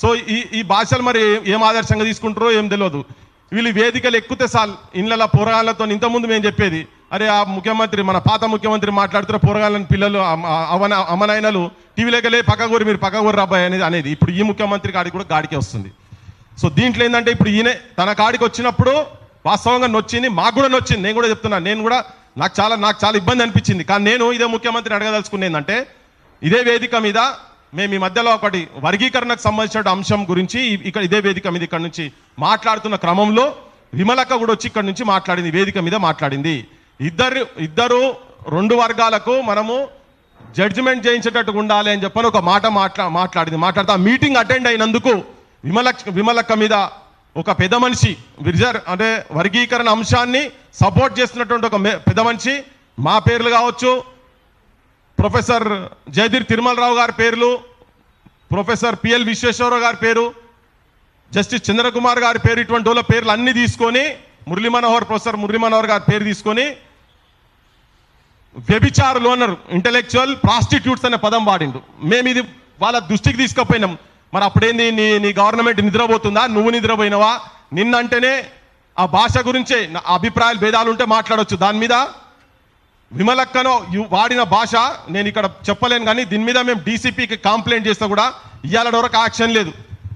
So ఈ భాషలు మరి ఏం ఆదర్శంగా తీసుకుంటారో ఏం తెలియదు. వీళ్ళు వేదికలు ఎక్కితే సాల్ ఇళ్ళ పోరగాళ్ళతో ఇంతకుముందు మేము చెప్పేది, అరే ఆ ముఖ్యమంత్రి మన పాత ముఖ్యమంత్రి మాట్లాడుతున్న పోరగాళ్ళని పిల్లలు అమ్మనాయనలు టీవీలోకి పక్క ఊరు మీరు పక్క ఊరు రాబాయ్ అనేది ఇప్పుడు ఈ ముఖ్యమంత్రి కాడికి కూడా గాడికే వస్తుంది. సో దీంట్లో ఏంటంటే ఇప్పుడు ఈయన తన కాడికి వచ్చినప్పుడు వాస్తవంగా నొచ్చింది, మాకు కూడా నొచ్చింది. నేను కూడా చెప్తున్నాను, నేను కూడా నాకు చాలా ఇబ్బంది అనిపించింది. కానీ నేను ఇదే ముఖ్యమంత్రిని అడగదలుచుకునేది ఏంటంటే, ఇదే వేదిక మీద మేము ఈ మధ్యలో ఒకటి వర్గీకరణకు సంబంధించిన అంశం గురించి ఇక్కడ ఇదే వేదిక మీద ఇక్కడ నుంచి మాట్లాడుతున్న క్రమంలో విమలక్క కూడా వచ్చి ఇక్కడ నుంచి మాట్లాడింది, వేదిక మీద మాట్లాడింది. ఇద్దరు రెండు వర్గాలకు మనము జడ్జిమెంట్ చేయించేటట్టుగా ఉండాలి అని చెప్పని ఒక మాట మాట్లాడుతూ ఆ మీటింగ్ అటెండ్ అయినందుకు విమలక్క మీద ఒక పెద్ద మనిషి అంటే వర్గీకరణ అంశాన్ని సపోర్ట్ చేస్తున్నటువంటి ఒక పెద్ద మనిషి, మా పేర్లు కావచ్చు, ప్రొఫెసర్ జయధీర్ తిరుమలరావు గారి పేర్లు, ప్రొఫెసర్ పిఎల్ విశ్వేశ్వరరావు గారి పేరు, జస్టిస్ చంద్రకుమార్ గారి పేరు, ఇటువంటి వాళ్ళ పేర్లు అన్ని తీసుకొని ప్రొఫెసర్ మురళీ మనోహర్ గారి పేరు తీసుకొని వ్యభిచారులు అన్నారు, ఇంటలెక్చువల్ ప్రాస్టిట్యూట్స్ అనే పదం వాడిండు. మేము ఇది వాళ్ళ దృష్టికి తీసుకుపోయినాం. మరి అప్పుడేంది నీ గవర్నమెంట్ నిద్రపోతుందా, నువ్వు నిద్రపోయినవా? నిన్నంటేనే ఆ భాష గురించే అభిప్రాయాలు భేదాలు ఉంటే మాట్లాడవచ్చు. దాని మీద విమలక్కను వాడిన భాష నేను ఇక్కడ చెప్పలేను, కానీ దీని మీద మేము డీసీపీకి కంప్లైంట్ చేస్తే కూడా ఇవాళ వరకు యాక్షన్ లేదు.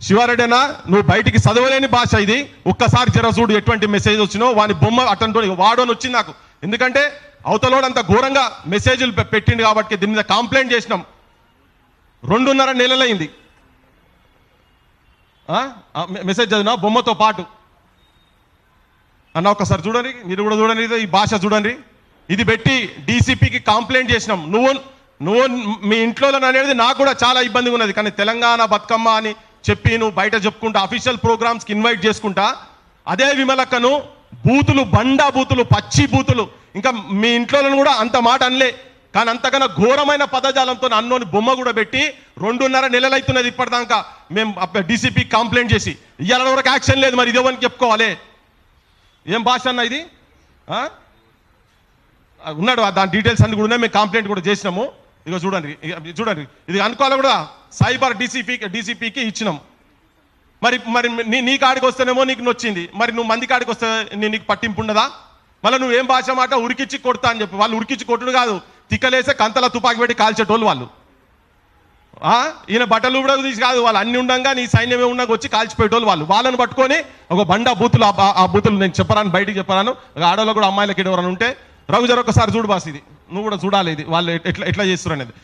శివారెడ్డినా నువ్వు బయటికి చదవలేని భాష ఇది, ఒక్కసారి జర చూడు ఎటువంటి మెసేజ్ వచ్చినో. వాని బొమ్మ అటెండ్ వాడని వచ్చింది నాకు, ఎందుకంటే అవతలోడు అంత ఘోరంగా మెసేజ్లు పెట్టిండు కాబట్టి దీని మీద కంప్లైంట్ చేసినాం. 2.5 నెలలైంది మెసేజ్ చదివినా బొమ్మతో పాటు అన్న. ఒకసారి చూడండి, మీరు కూడా చూడండి, ఈ భాష చూడండి. ఇది పెట్టి డీసీపీకి కంప్లైంట్ చేసినాం. నువ్వు మీ ఇంట్లో అనేది నాకు కూడా చాలా ఇబ్బందిగా ఉన్నది, కానీ తెలంగాణ బతుకమ్మ అని చెప్పి నువ్వు బయట చెప్పుకుంటా అఫీషియల్ ప్రోగ్రామ్స్కి ఇన్వైట్ చేసుకుంటా, అదే విమలక్కను బూతులు, బండా బూతులు, పచ్చి బూతులు, ఇంకా మీ ఇంట్లో కూడా అంత మాట అనలే, కానీ అంతకన్నా ఘోరమైన పదజాలంతో అన్నోని బొమ్మ కూడా పెట్టి 2.5 నెలలు అవుతున్నది ఇప్పటిదాకా మేము డీసీపీకి కంప్లైంట్ చేసి. ఇవాళ వరకు యాక్షన్ లేదు. మరి ఇదేమని చెప్పుకోవాలి? ఏం భాష అన్న ఇది? ఉన్నాడు, దాని డీటెయిల్స్ అన్ని కూడా ఉన్నాయి, మేము కంప్లైంట్ కూడా చేసినాము. ఇక చూడండి ఇది అనుకోవాలి కూడా సైబర్ డీసీపీకి ఇచ్చినాం. మరి నీ కాడికి వస్తేనేమో నీకు నొచ్చింది, మరి నువ్వు మంది కాడికి వస్తే నీకు పట్టింపు ఉండదా? మళ్ళీ నువ్వేం భాష మాట ఉరికిచ్చి కొడతా అని చెప్పి. వాళ్ళు ఉరికిచ్చి కొట్టుడు కాదు, తిక్కలేసే కంతల తుపాకి పెట్టి కాల్చేటోళ్ళు వాళ్ళు. ఈయన బట్టలు కూడా తీసి కాదు, వాళ్ళు అన్ని ఉండగా నీ సైన్యమే ఉండగా వచ్చి కాల్చిపోయేటోళ్ళు వాళ్ళు. వాళ్ళని పట్టుకొని ఒక బండ బూతులు, ఆ బూతులు నేను చెప్పరాను, బయటికి చెప్పరాను. ఆడవాళ్ళు కూడా అమ్మాయిలకి ఎవరైనా ఉంటే రఘుజర్ ఒకసారి చూడు బాస్, ఇది నువ్వు కూడా చూడాలి, ఇది వాళ్ళు ఎట్లా చేస్తారు అనేది.